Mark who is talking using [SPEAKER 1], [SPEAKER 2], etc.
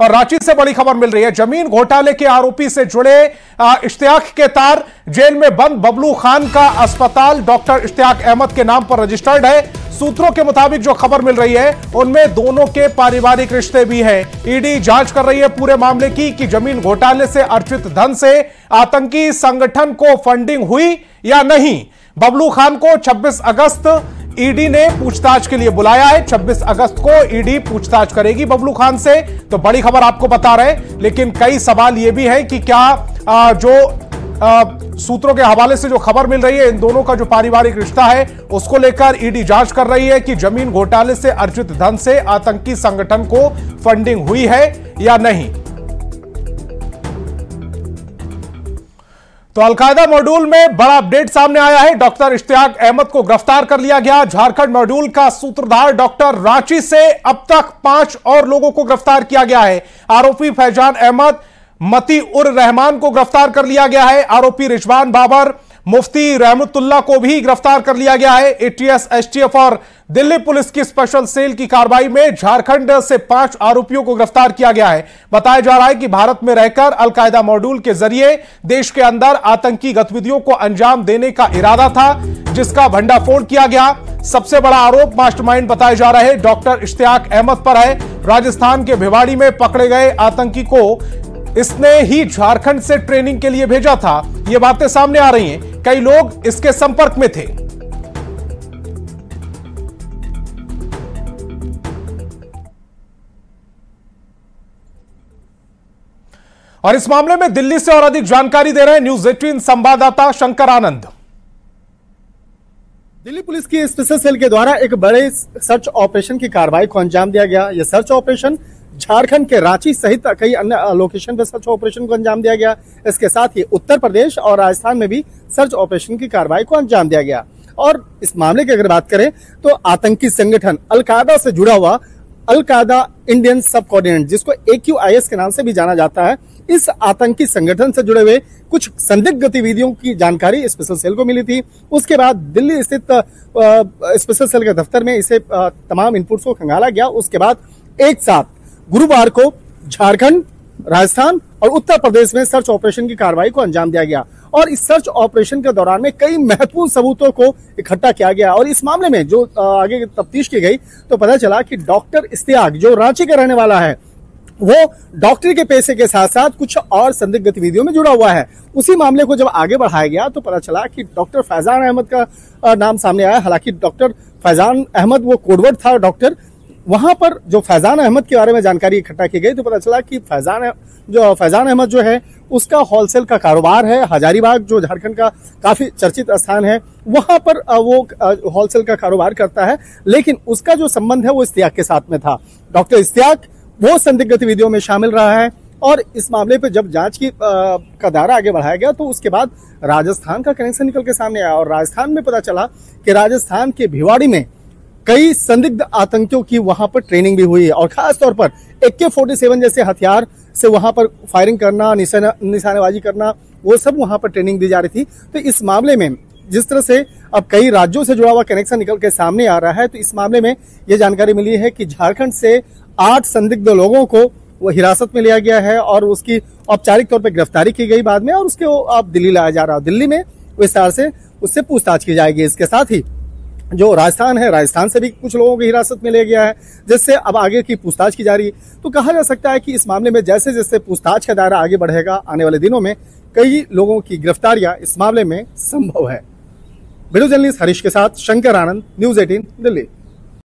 [SPEAKER 1] और रांची से बड़ी खबर मिल रही है। जमीन घोटाले के आरोपी से जुड़े इश्तियाक के तार, जेल में बंद बबलू खान का अस्पताल डॉक्टर इश्तियाक अहमद के नाम पर रजिस्टर्ड है। सूत्रों के मुताबिक जो खबर मिल रही है उनमें दोनों के पारिवारिक रिश्ते भी हैं। ईडी जांच कर रही है पूरे मामले की कि जमीन घोटाले से अर्जित धन से आतंकी संगठन को फंडिंग हुई या नहीं। बबलू खान को 26 अगस्त ईडी ने पूछताछ के लिए बुलाया है। 26 अगस्त को ईडी पूछताछ करेगी बबलू खान से। तो बड़ी खबर आपको बता रहे हैं, लेकिन कई सवाल यह भी है कि क्या जो सूत्रों के हवाले से जो खबर मिल रही है, इन दोनों का जो पारिवारिक रिश्ता है उसको लेकर ईडी जांच कर रही है कि जमीन घोटाले से अर्जित धन से आतंकी संगठन को फंडिंग हुई है या नहीं। तो अलकायदा मॉड्यूल में बड़ा अपडेट सामने आया है। डॉक्टर इश्तियाक अहमद को गिरफ्तार कर लिया गया। झारखंड मॉड्यूल का सूत्रधार डॉक्टर रांची से अब तक 5 और लोगों को गिरफ्तार किया गया है। आरोपी फैजान अहमद मती उर रहमान को गिरफ्तार कर लिया गया है। आरोपी रिजवान बाबर मुफ्ती रहमतुल्लाह को भी गिरफ्तार कर लिया गया है। एटीएस, एसटीएफ और दिल्ली पुलिस की स्पेशल सेल की कार्रवाई में झारखंड से 5 आरोपियों को गिरफ्तार किया गया है। बताया जा रहा है कि भारत में रहकर अलकायदा मॉड्यूल के जरिए देश के अंदर आतंकी गतिविधियों को अंजाम देने का इरादा था, जिसका भंडाफोड़ किया गया। सबसे बड़ा आरोप मास्टरमाइंड बताए जा रहे डॉक्टर इश्तियाक अहमद पर है। राजस्थान के भिवाड़ी में पकड़े गए आतंकी को इसने ही झारखंड से ट्रेनिंग के लिए भेजा था। ये बातें सामने आ रही हैं। कई लोग इसके संपर्क में थे। और इस मामले में दिल्ली से और अधिक जानकारी दे रहे हैं न्यूज 18 संवाददाता शंकर आनंद।
[SPEAKER 2] दिल्ली पुलिस की स्पेशल सेल के द्वारा एक बड़े सर्च ऑपरेशन की कार्रवाई को अंजाम दिया गया। यह सर्च ऑपरेशन झारखंड के रांची सहित कई अन्य लोकेशन पर सर्च ऑपरेशन को अंजाम दिया गया। इसके साथ ही उत्तर प्रदेश और राजस्थान में भी सर्च ऑपरेशन की कार्रवाई को अंजाम दिया गया। और इस मामले की अगर बात करें तो आतंकी संगठन अलकायदा से जुड़ा हुआ अलकायदा इंडियन सब कोऑर्डिनेट, जिसको AQIS के नाम से भी जाना जाता है, इस आतंकी संगठन से जुड़े हुए कुछ संदिग्ध गतिविधियों की जानकारी स्पेशल सेल को मिली थी। उसके बाद दिल्ली स्थित स्पेशल सेल के दफ्तर में इसे तमाम इनपुट्स को खंगाला गया। उसके बाद एक साथ गुरुवार को झारखंड, राजस्थान और उत्तर प्रदेश में सर्च ऑपरेशन की कार्रवाई को अंजाम दिया गया। और इस सर्च ऑपरेशन के दौरान में कई महत्वपूर्ण सबूतों को इकट्ठा किया गया। और इस मामले में जो आगे तफ्तीश की गई तो पता चला कि डॉक्टर इश्तियाक, जो रांची का रहने वाला है, वो डॉक्टरी के पेशे के साथ साथ कुछ और संदिग्ध गतिविधियों में जुड़ा हुआ है। उसी मामले को जब आगे बढ़ाया गया तो पता चला कि डॉक्टर फैजान अहमद का नाम सामने आया। हालांकि डॉक्टर फैजान अहमद वो कोडवर्ड था डॉक्टर। वहां पर जो फैजान अहमद के बारे में जानकारी इकट्ठा की गई तो पता चला कि फैजान अहमद जो है उसका होलसेल का कारोबार है। हजारीबाग जो झारखंड का काफी चर्चित स्थान है, वहां पर वो होलसेल का कारोबार करता है। लेकिन उसका जो संबंध है वो इश्तियाक के साथ में था। डॉक्टर इश्तियाक वो संदिग्ध गतिविधियों में शामिल रहा है। और इस मामले पर जब जांच का दायरा आगे बढ़ाया गया तो उसके बाद राजस्थान का कनेक्शन निकल के सामने आया। और राजस्थान में पता चला कि राजस्थान के भिवाड़ी में कई संदिग्ध आतंकियों की वहां पर ट्रेनिंग भी हुई है। और खास तौर पर AK-47 जैसे हथियार से वहां पर फायरिंग करना, निशानेबाजी करना, वो सब वहां पर ट्रेनिंग दी जा रही थी। तो इस मामले में जिस तरह से अब कई राज्यों से जुड़ा हुआ कनेक्शन निकल के सामने आ रहा है, तो इस मामले में यह जानकारी मिली है कि झारखंड से 8 संदिग्ध लोगों को वो हिरासत में लिया गया है और उसकी औपचारिक तौर पर गिरफ्तारी की गई बाद में, और उसके अब दिल्ली लाया जा रहा है। दिल्ली में विस्तार से उससे पूछताछ की जाएगी। इसके साथ ही जो राजस्थान है, राजस्थान से भी कुछ लोगों को हिरासत में लिया गया है, जिससे अब आगे की पूछताछ की जा रही है। तो कहा जा सकता है कि इस मामले में जैसे जैसे पूछताछ का दायरा आगे बढ़ेगा, आने वाले दिनों में कई लोगों की गिरफ्तारियां इस मामले में संभव है। वीडियो जर्नलिस्ट हरीश के साथ शंकर आनंद, न्यूज 18 दिल्ली।